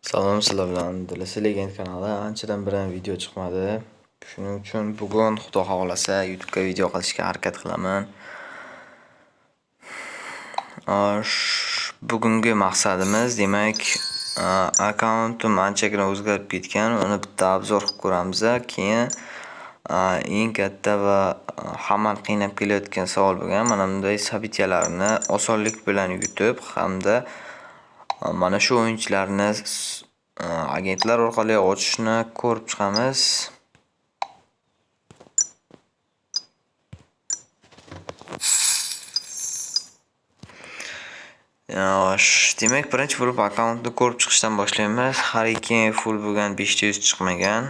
Salom sizlar bilan Dilasi Legend kanali. Anchadan beri video chiqmadi. Shuning uchun bugun Xudo xolasa YouTube ga video qilishga harakat qilaman. Bugungi maqsadimiz demak akkauntim anchagina o'zgarib ketgan. Uni bitta obzor qilib ko'ramiz. Keyin eng katta va hammani qiynab kelayotgan savol bo'lgan mana bunday sabityalarni osonlik bilan yutib hamda mana shu o'yinchilarni agentlar orqali ochishni ko'rib chiqamiz. Demak, birinchi bo'lib akkauntni ko'rib chiqishdan boshlaymiz. Har ikki full bo'lgan 500 chiqmagan.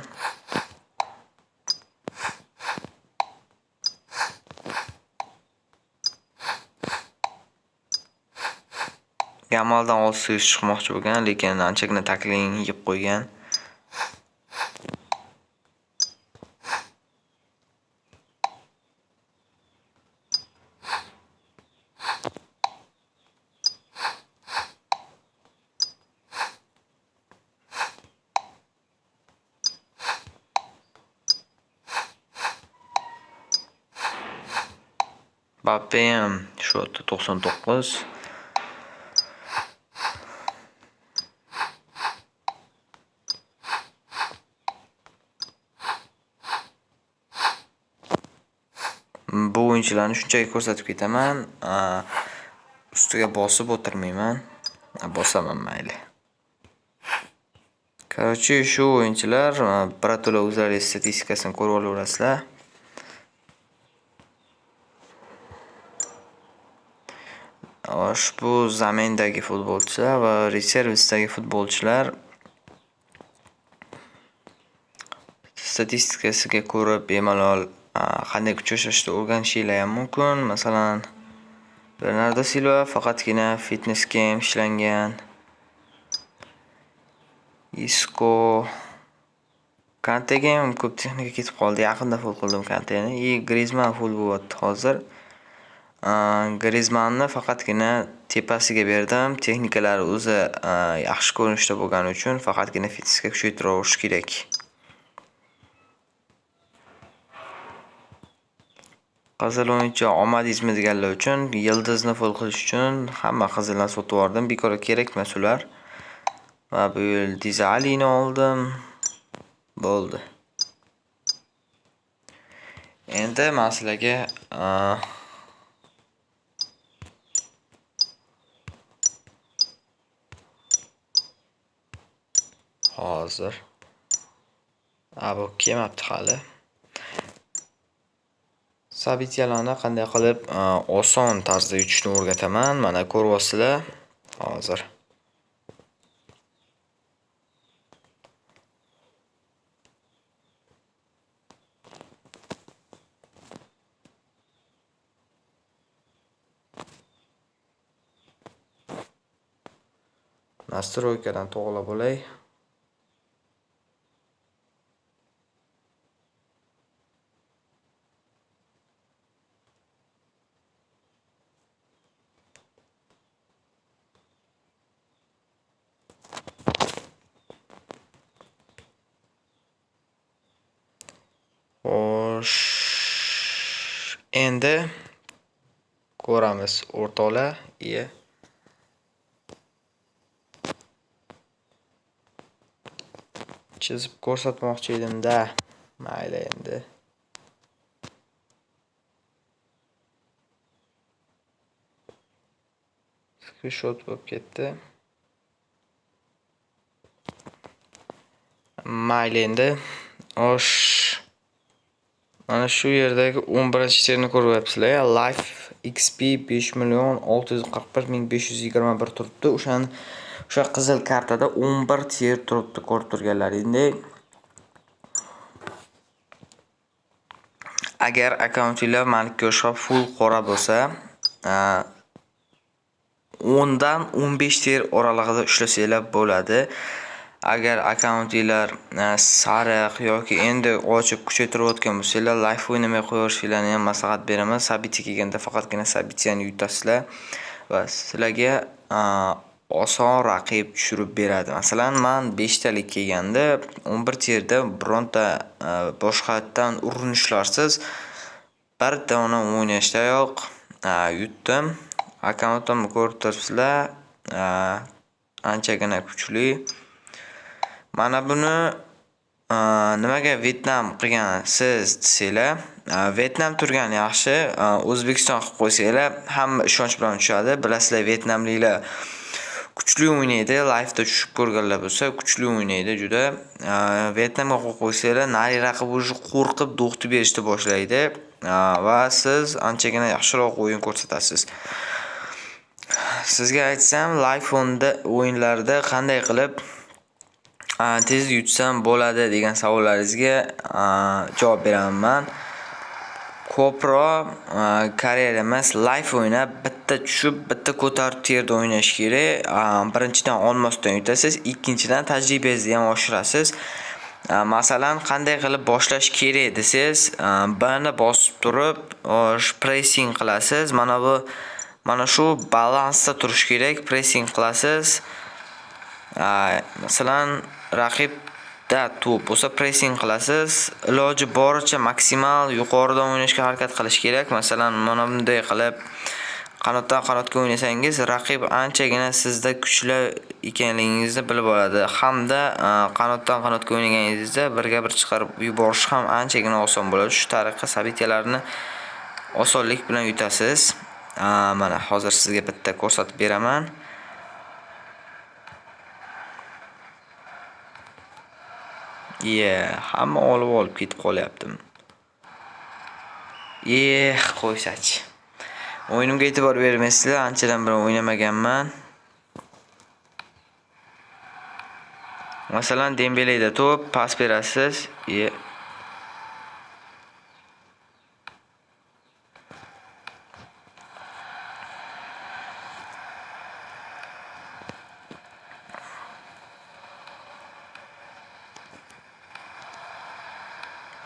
Gamaldan 600 chiqmoqchi bo'lgan, lekin anchagina taklin yeb qo'ygan. Mbappe ham shu yerda 99. Bu o'yinchilarni shunchaki ko'rsatib ketaman. Ustiga bosib o'tirmayman. Bosaman mayli. Короче, shu o'yinchilar birato'la o'zlari statistikasini ko'rib olaverasizlar. Ushbu zamindagi futbolchilar va reservisdagi futbolchilar statistikasiga ko'ra bemalol qanday kuch ishlashni o'rganishingiz ham mumkin. Masalan, Bernardo Silva faqatgina fitnessga ham ishlangan. Isco Kantega ham ko'p texnika ketib qoldi. Yaqinda full qildim Kanteni. Griezmann full bo'lyapti hozir. Griezmannni faqatgina tepasiga berdim. Texnikalari o'zi yaxshi ko'rinishda bo'lgani uchun faqatgina fitnessga kuchaytirish kerak. Qizil o'yinchi omadizmi deganlar uchun yildizni full qilish uchun hamma qizillarni sotib oldim. Bekor kerak emas ular. Va bu yil Dizalini oldim. Bo'ldi. Endi men sizlarga hozir bu kelmabdi hali. Sabityalarni qanday qilib oson tarzda yutishni o'rgataman. Mana ko'ryapsizlar hozir. Nastroykadan to'g'rilab olay. Endi ko'ramiz o'rtoqlar. Chizib ko'rsatmoqchi edim-da. Mayli endi. Screenshot bo'lib ketdi. Mayli endi. Mana shu yerdagi 11-terni ko'ryapsizlar. Life XP 5.641.521 turibdi. O'sha qizil kartada 11 ter turibdi, ko'rib turganlaringdek. Agar akkauntinglar meniki o'xshab full qora bo'lsa, 10 dan 15 ter oralig'ida ishlasanglar bo'ladi. Agar akkauntinglar sariq yoki endi ochib kuchaytirayotgan bo'lsanglar, live o'ynamay qo'yishinglarni ham maslahat beraman. Sabitga kelganda faqatgina sabityani yutasizlar va sizlarga oson raqib tushirib beradi. Masalan, men 5 talik kelganda 11 tierda bironta boshqatdan urinishlarsiz birda uni o'ynashdayoq yutdim. Akkauntimni ko'rib turibsizlar, anchagina kuchli. Mana buni nimaga Vietnam qilgansiz desanglar, Vietnam turgani yaxshi, O'zbekiston qilib qo'ysanglar hamma ishonch bilan tushadi. Bilasizlar, Vietnamliklar kuchli o'ynaydi. Live'da tushib ko'rganlar bo'lsa, kuchli o'ynaydi juda. Vietnamga qo'yib qo'ysanglar, nari raqib уже qo'rqib do'qti berishni boshlaydi va siz anchagina yaxshiroq o'yin ko'rsatasiz. Sizga aytsam, live o'yinlarda qanday qilib tez yutsam bo'ladi degan savollaringizga javob beraman. Ko'proq karyera emas, live o'ynab, bitta tushib, bitta ko'tarib tierda o'ynash kerak. Birinchidan olmasdan yutasiz, ikkinchidan tajribangizni ham oshirasiz. Masalan, qanday qilib boshlash kerak desangiz, bani bosib turib, pressing qilasiz. Mana shu balansda turish kerak, pressing qilasiz. Masalan, raqibda to'p bo'lsa pressing qilasiz. Iloji boricha maksimal yuqoridan o'ynashga harakat qilish kerak. Masalan, mana bunday qilib qanotdan qanotga o'ynasangiz, raqib anchagina sizda kuchli ekanligingizni bilib oladi. Hamda qanotdan qanotga o'ynaganingizda birga bir chiqarib yuborish ham anchagina oson bo'ladi. Shu tariqa sabityalarni osonlik bilan yutasiz. Mana hozir sizga bitta ko'rsatib beraman. Hamma olib ketib qolyaptim. Qo'ysachi. O'yinimga e'tibor bermaysizlar, anchadan beri o'ynamaganman. Masalan, Dembeleda to'p, pas berasiz.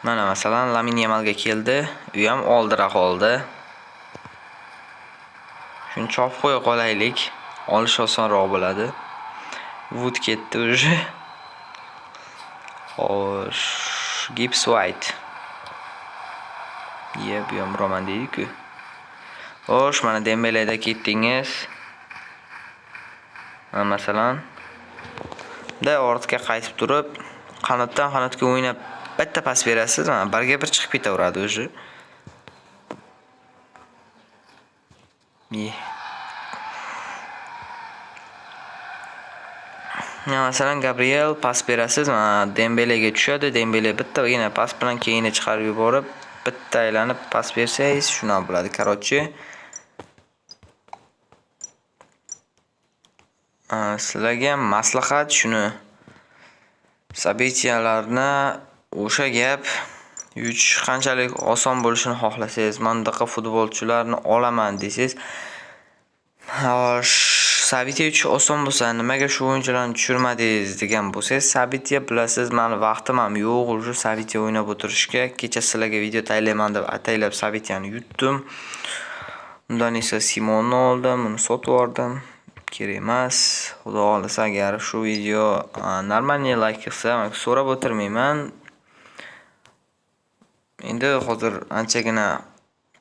Mana masalan Lamine Yamalga keldi, u ham oldira qoldi. Shuni chopib qo'ya qolaylik, olish osonroq bo'ladi. Wood ketdi уже. Xo'sh, Gibbs White. Bu ham roman deydi-ku. Xo'sh, mana Dembeleda ketdingiz. Masalan, ortga qaytib turib, qanotdan qanotga o'ynab bitta pas berasiz, birga bir chiqib ketaveradi уже. Masalan, Gabriel pas berasiz, Dembelega tushadi. Dembele bittagina pas bilan keyinga chiqarib yuborib, bitta aylanib pas bersangiz, shuna bo'ladi. Qarochi. Sizlarga maslahat shuni. Sabityalarni o'sha gap yutish qanchalik oson bo'lishini xohlasangiz, mendaqa futbolchilarni olaman desangiz, Sabitya yutish oson bo'lsa, nimaga shu o'yinchilarni tushirmadingiz degan bo'lsangiz, Sabitya bilasiz, meni vaqtim ham yo'q, o'sha Sabitya o'ynab o'tirishga. Kecha sizlarga video taylayman deb ataylab Sabityani yutdim. Undan esa Simonni oldim, uni sotib yubordim. Kerak emas. Xudo xolasa, agar shu video normalniy like qilsa, so'rab o'tirmayman. Endi hozir anchagina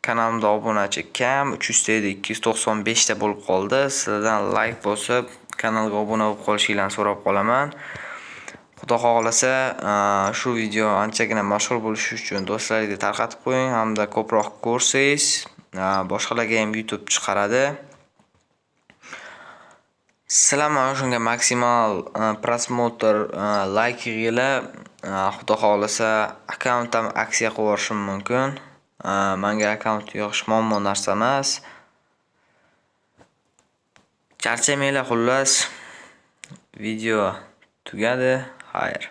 kanalimda obunachi kam, 300 ta edi, 295 ta bo'lib qoldi. Sizlardan like bosib, kanalga obuna bo'lib qolishingizni so'rab qolaman. Xudo xolasa, shu video anchagina mashhur bo'lishi uchun do'stlaringizga tarqatib qo'ying, hamda ko'proq ko'rsangiz, boshqalarga ham YouTube chiqaradi. Sizlar mana shunga maksimal prosmotr, like yig'ilib, xudo xolasa akkauntim aksiya qilib yuborishim mumkin. Menga akkaunt yig'ish muammo narsa emas. Charchamanglar, xullas. Video tugadi. Xayr.